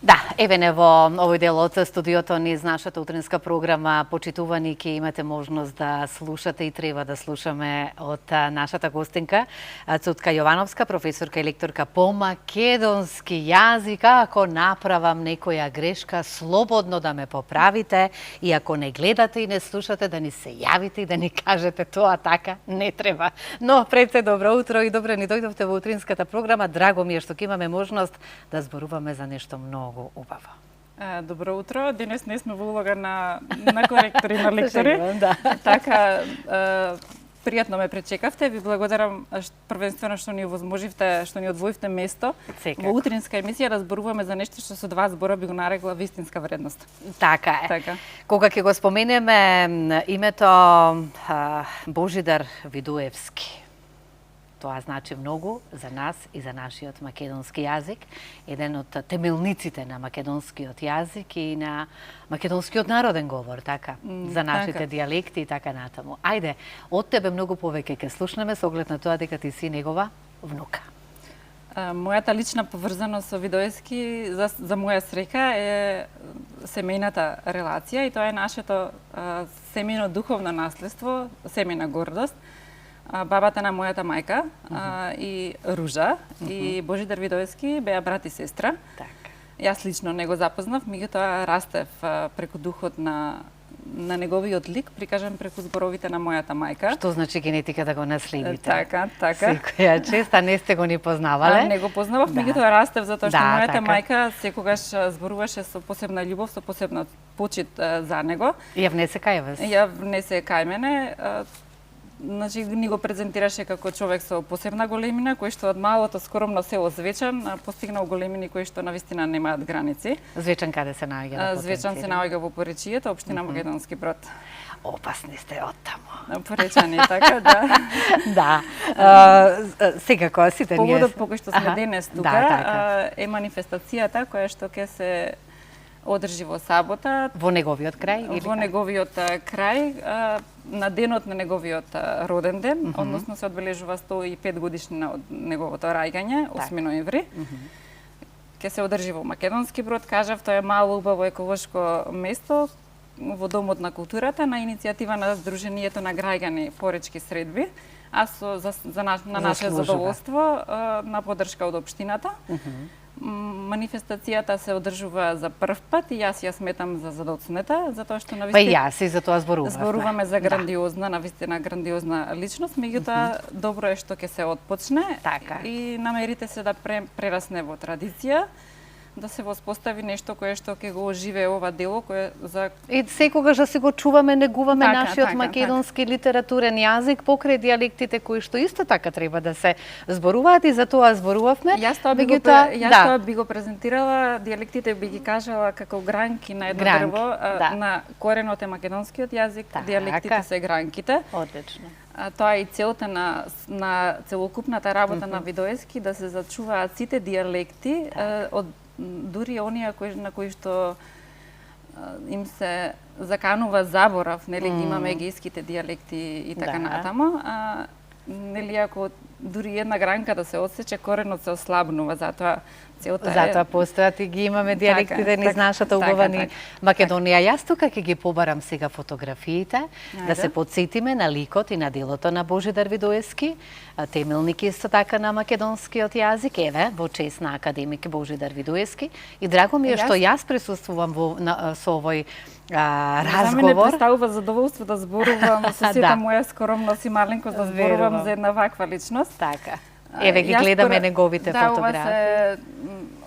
Да, еве не во овој дел од студиото низ нашата утринска програма почитувани ќе имате можност да слушате и треба да слушаме од нашата гостинка Цутка Јовановска, професорка и лекторка по македонски јазик. Ако направам некоја грешка, слободно да ме поправите и ако не гледате и не слушате, да ни се јавите и да ни кажете тоа така не треба. Но пред се добро утро и добро ни дојдовте во утринската програма. Драго ми е што ќе имаме можност да зборуваме за нешто многу убаво. Добро утро. Денес не сме во улога на коректори и на лектори. Да. Така, пријатно ме пречекавте. Ви благодарам првенствено што ни овозможивте, што ни одвоивте место во утринска емисија да зборуваме за нешто што со два збора би го нарекла вистинска вредност. Така е. Така. Кога ќе го споменеме името Божидар Видуевски, тоа значи многу за нас и за нашиот македонски јазик, еден од темелниците на македонскиот јазик и на македонскиот народен говор, така, за нашите дијалекти и така натаму. Ајде, од тебе многу повеќе ќе слушнеме со оглед на тоа дека ти си негова внука. Мојата лична поврзаност со Видоевски за моја среќа е семејната релација и тоа е нашето семејно духовно наследство, семејна гордост. Бабата на мојата мајка и Ружа и Божидар Видоевски беа брат и сестра. Така. Јас лично не го запознав, меѓутоа растев преку духот на неговиот лик, прикажан преку зборовите на мојата мајка. Што значи генетика да го наследите? Така. Секоја чест, а не сте го ни познавале? Не го познавав, меѓутоа растев затоа што мојата така. мајка секогаш зборуваше со посебна љубов, со посебна почит за него. Ја внесе кај вас? Ја внесе кај мене. Значи, ни го презентираше како човек со посебна големина, кој што од малото скромно село Звечан постигнал големини кои што навистина немаат граници. Звечан каде се наоѓа? Звечан се наоѓа во Поречијата, општина Македонски Брод. Опасни сте од таму. Поречани, така, да. Да. Секако, сите ние... Поводот по кој што сме денес тука е манифестацијата која што ќе се одржи во сабота. Во неговиот крај? Во неговиот крај, на денот на неговиот роден ден, односно се одбележува 105 годишнина од неговото раѓање, 8 ноември. Ќе се одржи во Македонски Брод, кажав, тоа е мало убаво еколошко место во Домот на културата на иницијатива на Сдруженијето на граѓани Поречки средби, а на наше задоволство на поддршка од општината. Манифестацијата се одржува за прв пат и јас ја сметам за задоцнета, затоа што навистина... Па и јас и за тоа зборувавме. Зборуваме за грандиозна, навистина грандиозна личност, меѓутоа добро е што ќе се отпочне и намерите се да прерасне во традиција, да се воспостави нешто кое што ќе го оживее ова дело кое за и секогаш да си го чуваме, негуваме нашиот македонски литературен јазик покрај дијалектите кои што исто така треба да се зборуваат и за тоа зборувавме. Јас тоа би го презентирала, дијалектите би ги кажала како гранки на едно дрво, на коренот е македонскиот јазик, дијалектите се гранките. Одлично. Тоа е и целта на целокупната работа на Видоевски, да се зачуваат сите дијалекти од дури оние на кои што им се заканува заборав, нели, имаме егејските дијалекти и така натаму, нели, ако дури една гранка да се отсече, коренот се ослабнува, затоа целта е... Затоа постојат и ги имаме дијалектите низ нашата убава ни Македонија. Јас тука ќе ги побарам сега фотографиите, да се потсетиме на ликот и на делото на Божидар Видоевски, темелник исто така на македонскиот јазик, еве, во чест на академик Божидар Видоевски. И драго ми е што јас присуствувам со овој разговор. За мене представува задоволство да зборувам со сета моја скромност и маленкост, да зборувам за една ваква личност. Така. Еве ги гледаме неговите фотографии.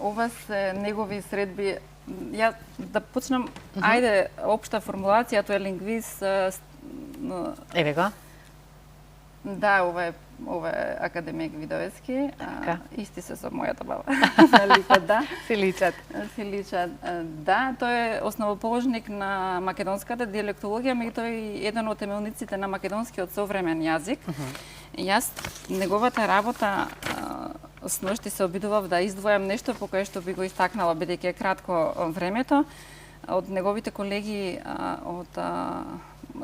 Ова се негови средби. Ја да почнам, ајде, општа формулација, тој е лингвист. Еве го. Да, ова е академик Видоевски, исти се со мојата баба. Да. Си личат. Да, тој е основоположник на македонската дијалектологија, меѓутоа и еден од темелниците на македонскиот современ јазик. Јас неговата работа сношти се обидував да издвојам нешто по кое што би го истакнала, бидејќи е кратко времето. Од неговите колеги од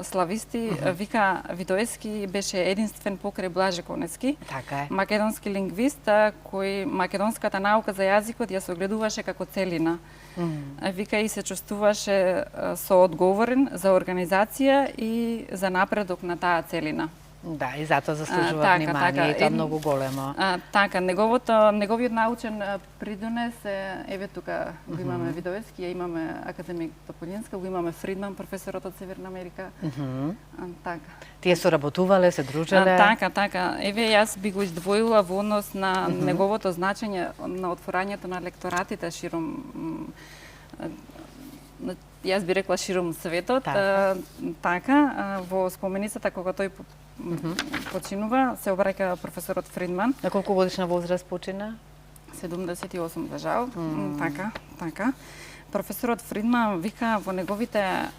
слависти, вика Видоевски беше единствен покрај Блаже Конецки. Така е. Македонски лингвист кој македонската наука за јазикот ја согледуваше како целина. Вика и се чувствуваше соодговорен за организација и за напредок на таа целина. Да, и затоа заслужува внимание, и тоа многу големо. Така, неговиот научен придонес еве тука го имаме Видоевски, ја имаме академик Тополинска, го имаме Фридман, професорот од Северна Америка. Така. Тие соработувале, се дружеле? Така. Еве јас би го издвоила во однос на неговото значење на отворањето на лекторатите широм јас би рекла широм светот. Така, во споменицата кога тој починува, се обраќа професорот Фридман. На колку годишна возраст почина? 78 за жал. Така. Професорот Фридман вика во неговите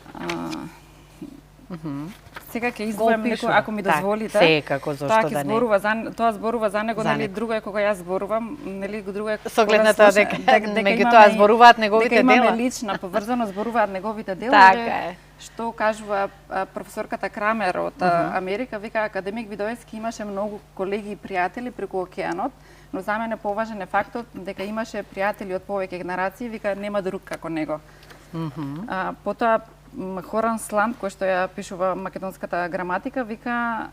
сега ќе издвојам некој, ако ми дозволите. Секако, зошто да не. Тоа зборува за него, нели друго е кога јас зборувам, нели друго е со глед на тоа дека меѓутоа зборуваат неговите дела. Дека имаме лична поврзаност, зборуваат неговите дела. Така е. Што кажува професорката Крамер од Америка, вика академик Видоевски имаше многу колеги и пријатели преку океанот, но за мене поважен е фактот дека имаше пријатели од повеќе генерации, вика нема друг како него. Потоа Хоран Сланд, кој што ја пишува македонската граматика, вика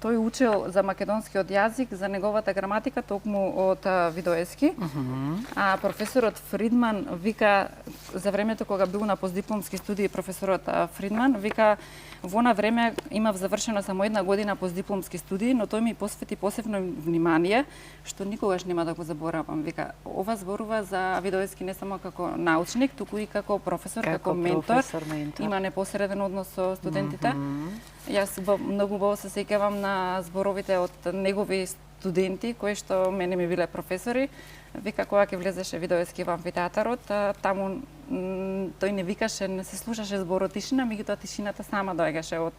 тој учел за македонскиот јазик, за неговата граматика токму од Видоевски. А професорот Фридман вика за времето кога бил на постдипломски студии, професорот Фридман вика во на време имав завршено само 1 година постдипломски студии, но тој ми посвети посебно внимание, што никогаш нема да го заборавам. Вика, ова зборува за Видоевски не само како научник, туку и како професор, како ментор. Има непосреден однос со студентите. Јас многу убаво се сеќавам на зборовите од негови студенти кои што мене ми биле професори. Вика кога ќе влезеше Видоевски во амфитеатарот, таму тој не викаше, не се слушаше зборот тишина, меѓутоа тишината сама доаѓаше од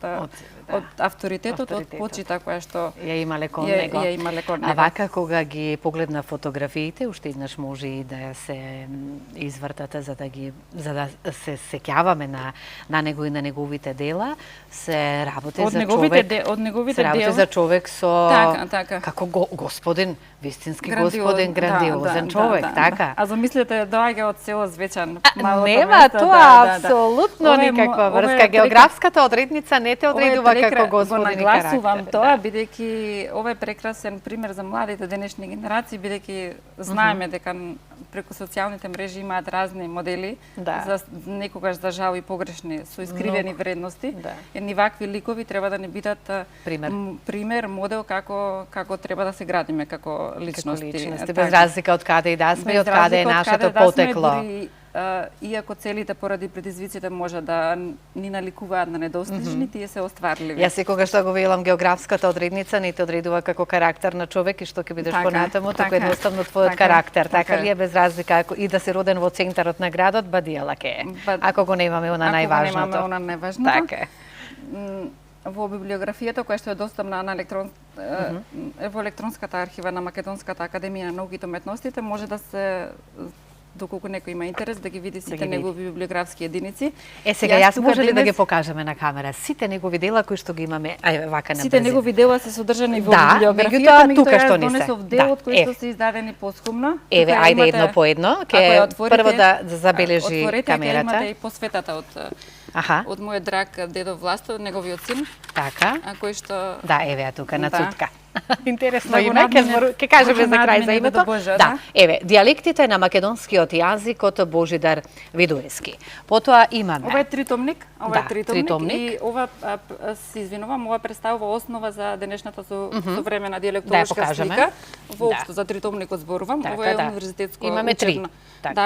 авторитетот, од почита која што ја имале кон него. А вака кога ги погледна фотографиите, уште еднаш може и да се извртате за да се сеќаваме на него и на неговите дела, се работи за човек. Од неговите се работи дела за човек со така. како господин, вистински господин, грандиозен човек, така. А замислете, доаѓа од село Звечан. Нема тоа апсолутно никаква врска. Географската одредница не те одредува како господин и карактер. Го нагласувам тоа, бидејќи ова е прекрасен пример за младите денешни генерации, бидејќи знаеме дека преку социјалните мрежи имаат разни модели, за некогаш за жал и погрешни, со искривени вредности. Едни вакви ликови треба да не бидат пример, модел како треба да се градиме како личности. Без разлика од каде и да сме и од каде е нашето потекло. Иако целите поради предизвиците може да ни наликуваат на недостижни, тие се остварливи. Јас секогаш што го велам, географската одредница не те одредува како карактер на човек и што ќе бидеш понатаму, туку едноставно твојот карактер. Така ли е, без разлика и да си роден во центарот на градот, бадијала ке е. Ако го немаме она најважното. Ако го немаме она најважното. Така е. Во библиографијата која што е достапна на во електронската архива на Македонската академија на науките и уметностите може да се доколку некој има интерес да ги види сите негови библиографски единици. Сега јас може ли да ги покажеме на камера сите негови дела кои што ги имаме вака на сите негови дела се содржани во библиографијата, меѓутоа тука што не се. Донесов дел од кои што се издадени поскумно. Еве, ајде едно по едно, ќе прво да забележи камерата. Имате и посветата од мојот драг дедо Власто, неговиот син. Така. Кој што еве тука на цутка. Интересно име, ќе кажеме за крај за името. Еве, дијалектите на македонскиот јазик од Божидар Видоевски. Потоа имаме. Ова е тритомник, и ова се извинувам, ова представува основа за денешната современа дијалектолошка слика. Воопшто за тритомникот зборувам. Ова е универзитетско учебно.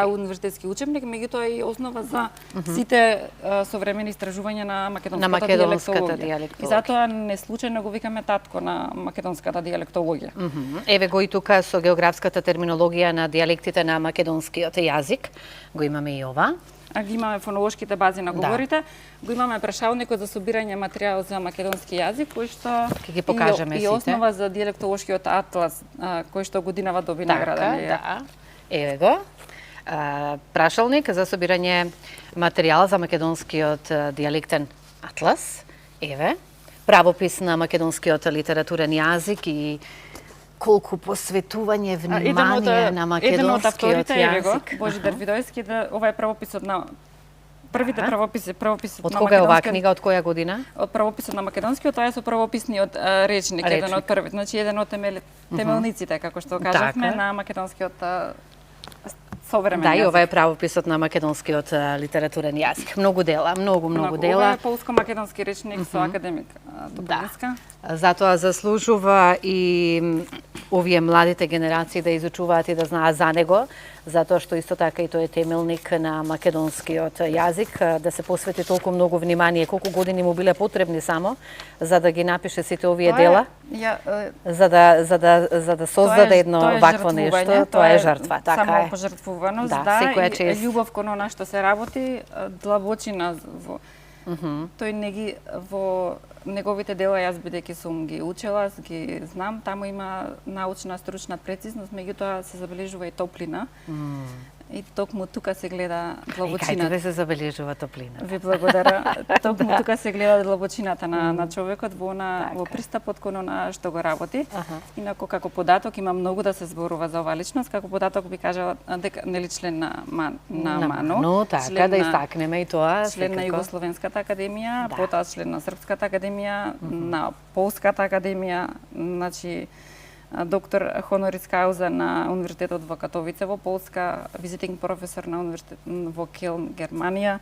Универзитетски учебник, меѓутоа и основа за сите современи истражувања на македонската дијалектологија. И затоа не случајно го викаме татко на македонската дијалектологија. Еве го и тука со географската терминологија на дијалектите на македонскиот јазик. Го имаме и ова. Ги имаме фонолошките бази на говорите, го имаме прашалникот за собирање материјал за македонски јазик, кој што ќе ги покажеме сите. И основа за дијалектолошкиот атлас, кој што годинава доби награда. Еве го. прашалник за собирање материјал за македонскиот дијалектен атлас, еве, правопис на македонскиот литературен јазик и колку посветување внимание на македонскиот јазик. Божидар Видојски, ова е правописот на првите правописот од кога е оваа книга, од која година? Од правописот на македонскиот, тоа е со правописниот речник, еден од првите, значи еден од темелниците, како што кажавме, на македонскиот современ јазик. Да, и ова е правописот на македонскиот литературен јазик. Многу дела, многу дела. Ова е полско-македонски речник со академик Тополинска. Затоа заслужува и овие младите генерации да изучуваат и да знаат за него, затоа што исто така и тој е темелник на македонскиот јазик, да се посвети толку многу внимание, колку години му биле потребни само за да ги напише сите овие дела, за да создаде едно вакво нешто, тоа е жртва, така е. Само пожртвуваност, да, и љубов кон она што се работи, длабочина во тој не ги во неговите дела, јас бидејќи сум ги учела, ги знам, таму има научна, стручна прецизност, меѓутоа се забележува и топлина. И токму тука се гледа длабочината. Кај тебе се забележува топлината. Ви благодарам. Токму тука се гледа длабочината на човекот во пристапот кон она што го работи. Инаку како податок има многу да се зборува за оваа личност, како податок би кажала дека нели член на МАНУ, така да истакнеме и тоа, член на Југословенската академија, потоа член на Српската академија, на Полската академија, значи доктор хонорис кауза на Универзитетот во Катовице во Полска, визитинг професор на Универзитет во Келн, Германија.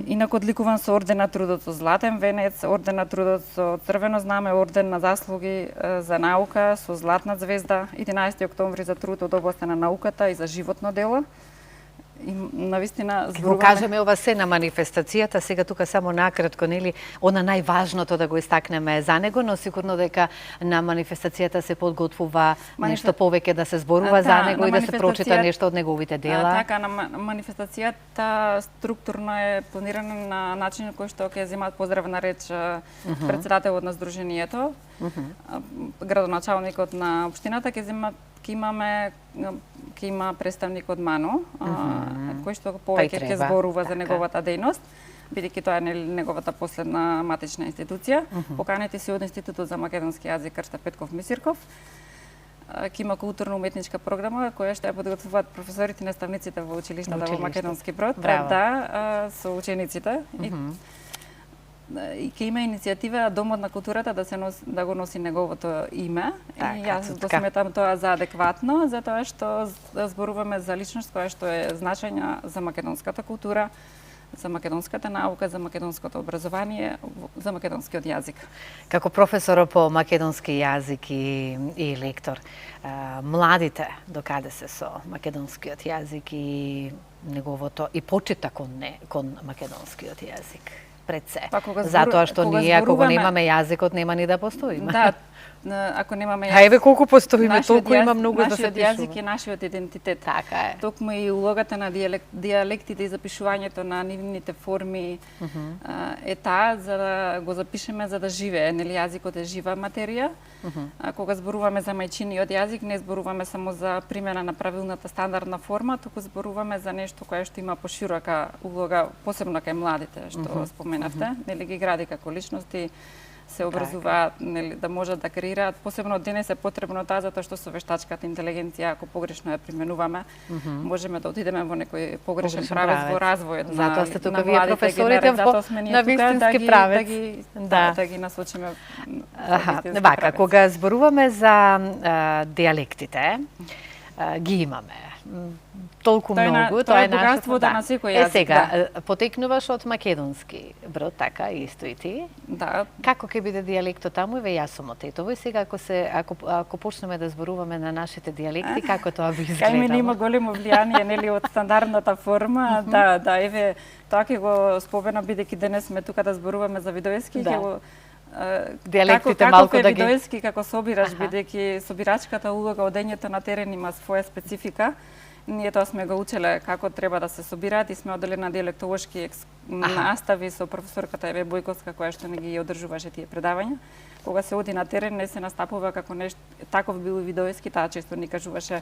Инаку одликуван со орден на трудот со златен венец, орден на трудот со црвено знаме, орден на заслуги за наука со златна звезда, 11 октомври за труд од областа на науката и за животно дело. И навистина зборуваме. Го кажеме ова се на манифестацијата, сега тука само накратко, нели, она најважното да го истакнеме за него, но сигурно дека на манифестацијата се подготвува нешто повеќе да се зборува за него и да се прочита нешто од неговите дела. Така, на манифестацијата структурно е планирана на начин кој што ќе земаат поздравна реч председателот на Сдруженијето, градоначалникот на општината ќе има представник од МАНУ, кој што повеќе ќе зборува за неговата дејност, бидејќи тоа е неговата последна матична институција. Поканети се од Институтот за македонски јазик Крста Петков Мисирков. Ќе има културно-уметничка програма која што ја подготвуваат професорите и наставниците во училиштата во Македонски Брод, да, со учениците. И ќе има иницијатива Домот на културата да го носи неговото име. И јас го сметам тоа за адекватно, затоа што зборуваме за личност која што е значајна за македонската култура, за македонската наука, за македонското образование, за македонскиот јазик. Како професор по македонски јазик и лектор, младите докаде се со македонскиот јазик и неговото и почита кон македонскиот јазик? Пред се. Затоа што ние, ако го немаме јазикот, нема ни да постоиме. Да, ако немаме јазик... Хајде колку постоиме, толку има многу да се пишува. Нашиот јазик е нашиот идентитет. Така е. Токму и улогата на дијалектите и запишувањето на нивните форми е таа за да го запишеме, за да живее. Нели јазикот е жива материја. Кога зборуваме за мајчиниот јазик, не зборуваме само за примена на правилната стандардна форма, туку зборуваме за нешто кое што има поширока улога, посебно кај младите, што споменавте, нели ги гради како личности, се образуваат, нели, да можат да креираат. Посебно денес е потребно таа, затоа што со вештачката интелигенција, ако погрешно ја применуваме, можеме да отидеме во некој погрешен правец во развојот на затоа сте тука вие професорите на вистински правец. Да ги насочиме на вистински вака, кога зборуваме за дијалектите, ги имаме. Толку многу, тоа е богатството на секој јазик. Сега, потекнуваш од македонски Брод, така, исто и ти. Да. Како ќе биде дијалектот таму? Еве јас сум од Тетово и сега ако почнеме да зборуваме на нашите дијалекти, како тоа би изгледало? Кај мене има големо влијание, нели, од стандардната форма. Да, еве, тоа ќе го спомена бидејќи денес сме тука да зборуваме за Видојски, ќе го дијалектите малку да ги... Како Видојски, како собираш, бидејќи собирачката улога од дењето на терен има своја специфика, Ние тоа сме го учеле како треба да се собираат и сме одели на диалектолошки настави со професорката Еве Бојковска, која што не ги одржуваше тие предавања. Кога се оди на терен, не се настапува како нешто таков бил Видоевски, таа често ни кажуваше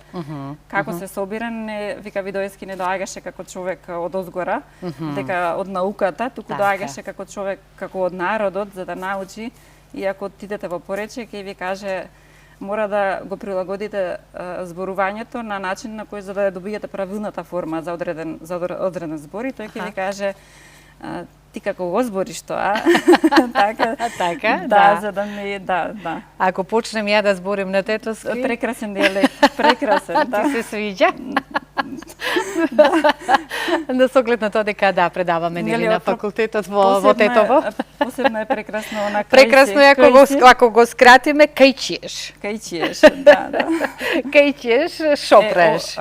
како се собира, не вика Видоевски не доаѓаше како човек од озгора, дека од науката, туку доаѓаше како човек, како од народот за да научи, и ако отидете во поречие ќе ви каже мора да го прилагодите зборувањето на начин на кој за да добиете правилната форма за одреден збор, и тој ќе ви каже ти како го збориш тоа, да, за да ми, да. Ако почнем ја да зборим на тетоски... Прекрасен дијалект, прекрасен, да. Ти се свиѓа? Да се оглед на тоа дека предаваме нели на факултетот во Тетово. Посебно е прекрасно она прекрасно е ако го скратиме кајчиеш. Кајчиеш, да. Кајчиеш, шопреш.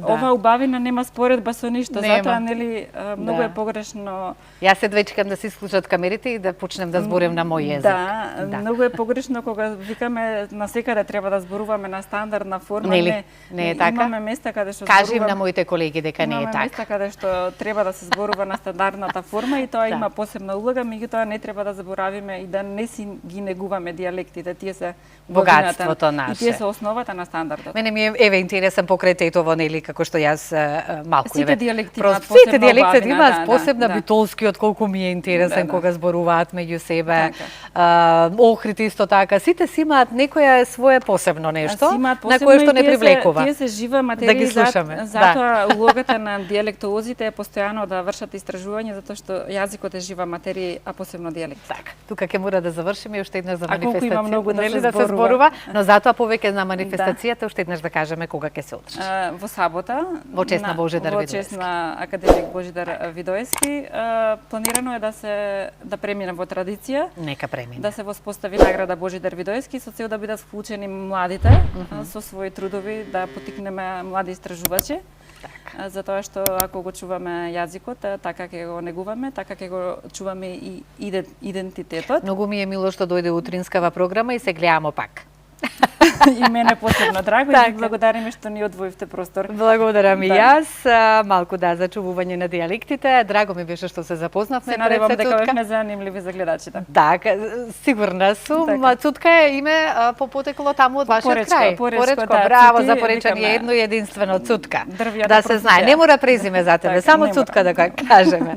Ова убавина нема споредба со ништо, затоа нели многу е погрешно. Јас се двечкам да се исклучат камерите и да почнем да зборим на мој език. Да, многу е погрешно кога викаме на секаде треба да зборуваме на стандардна форма. Не е така. Имаме места каде што кажем на моите колеги дека не е така. Имаме места каде што треба да се зборува на стандардната форма и тоа има посебна улога, меѓутоа не треба да заборавиме и да не си ги негуваме дијалектите, тие се богатството наше. И тие се основата на стандардот. Мене ми е интересен покрај Тетово, нели, како што јас малку сите дијалекти имаат сите дијалекти имаат посебна битолскиот колку ми е интересен кога зборуваат меѓу себе. Охрите исто така, сите си имаат некоја свое посебно нешто на кое што не привлекува. Тие се жива материја, затоа улогата на дијалектолозите е постојано да вршат истражување, затоа што јазикот е жива материја, а посебно дијалект. Така, тука ќе мора да завршиме уште еднаш за манифестација. Има многу да се зборува, но затоа повеќе на манифестацијата уште еднаш да кажеме кога ќе се одржи. Во сабота, во чест на Божидар Видоевски. Во чест на академик Божидар Видоевски, планирано е да премине во традиција. Нека премине. Да се воспостави награда Божидар Видоевски со цел да бидат вклучени младите со своји трудови, да поттикнеме млади истражувачи. Затоа што ако го чуваме јазикот, така ќе го негуваме, така ќе го чуваме и идентитетот. Многу ми е мило што дојде утринскава програма и се гледамо пак. И мене посебно драго и ви благодариме што ни одвоивте простор. Благодарам и јас. Малку за чувување на дијалектите. Драго ми беше што се запознавме. Се надевам дека бевме занимливи за гледачите. Така, сигурна сум. Цутка е име по потекло таму од вашиот крај. Поречко, браво за поречање едно и единствено Цутка. Да се знае, не мора презиме за тебе, само Цутка да кажеме.